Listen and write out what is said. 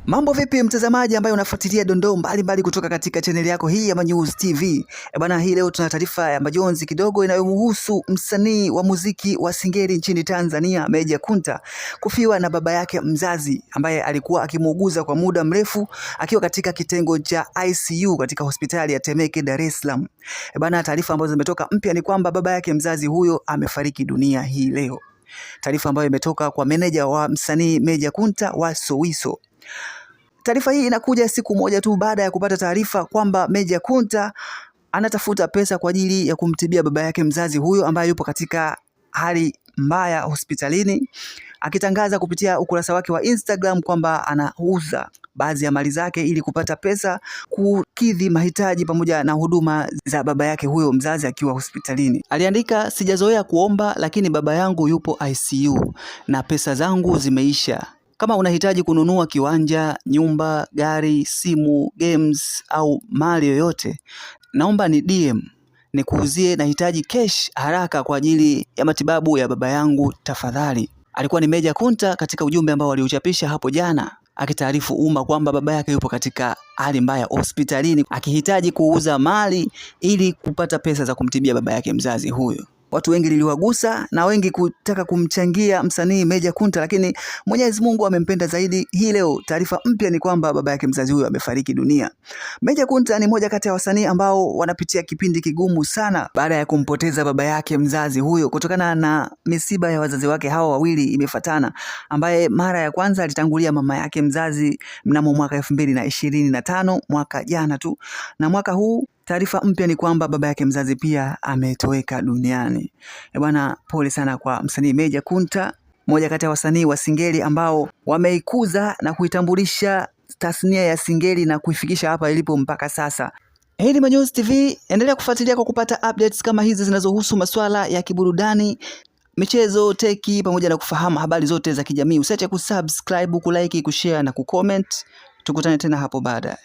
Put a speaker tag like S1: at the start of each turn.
S1: Mambo vipi mtazamaji ambaye unafuatilia dondoo mbalimbali kutoka katika chaneli yako hii ya Manyuzi TV. Bana, hii leo tuna taarifa ya majonzi kidogo inayomhusu msanii wa muziki wa Singeli nchini Tanzania, Meja Kunta, kufiwa na baba yake mzazi ambaye alikuwa akimuuguza kwa muda mrefu akiwa katika kitengo cha ICU katika hospitali ya Temeke, Dar es Salaam. Bana, taarifa ambazo zimetoka mpya ni kwamba baba yake mzazi huyo amefariki dunia hii leo. Taarifa ambayo imetoka kwa meneja wa msanii Meja Kunta wa Sowiso. Taarifa hii inakuja siku moja tu baada ya kupata taarifa kwamba Meja Kunta anatafuta pesa kwa ajili ya kumtibia baba yake mzazi huyo ambaye yupo katika hali mbaya hospitalini, akitangaza kupitia ukurasa wake wa Instagram kwamba anauza baadhi ya mali zake ili kupata pesa kukidhi mahitaji pamoja na huduma za baba yake huyo mzazi akiwa hospitalini. Aliandika, sijazoea kuomba lakini baba yangu yupo ICU na pesa zangu zimeisha. Kama unahitaji kununua kiwanja, nyumba, gari, simu, games au mali yoyote, naomba ni DM nikuuzie, nahitaji cash haraka kwa ajili ya matibabu ya baba yangu tafadhali. Alikuwa ni Meja Kunta katika ujumbe ambao aliuchapisha hapo jana, akitaarifu umma kwamba baba yake yupo katika hali mbaya hospitalini, akihitaji kuuza mali ili kupata pesa za kumtibia baba yake mzazi huyo. Watu wengi liliwagusa na wengi kutaka kumchangia msanii Meja Kunta, lakini Mwenyezi Mungu amempenda zaidi. Hii leo taarifa mpya ni kwamba baba yake mzazi huyo amefariki dunia. Meja Kunta ni moja kati ya wasanii ambao wanapitia kipindi kigumu sana baada ya kumpoteza baba yake mzazi huyo kutokana na misiba ya wazazi wake hawa wawili imefatana, ambaye mara ya kwanza alitangulia mama yake mzazi mnamo mwaka 2025, mwaka jana tu, na mwaka huu taarifa mpya ni kwamba baba yake mzazi pia ametoweka duniani. Bwana, pole sana kwa msanii Meja Kunta, moja kati ya wasanii wa Singeli ambao wameikuza na kuitambulisha tasnia ya Singeli na kuifikisha hapa ilipo mpaka sasa. Hii ni Manyuzi TV, endelea kufuatilia kwa kupata updates kama hizi zinazohusu masuala ya kiburudani, michezo, teki pamoja na kufahamu habari zote za kijamii. Usiache kusubscribe, kulike, kushare na kucomment. Tukutane tena hapo baadaye.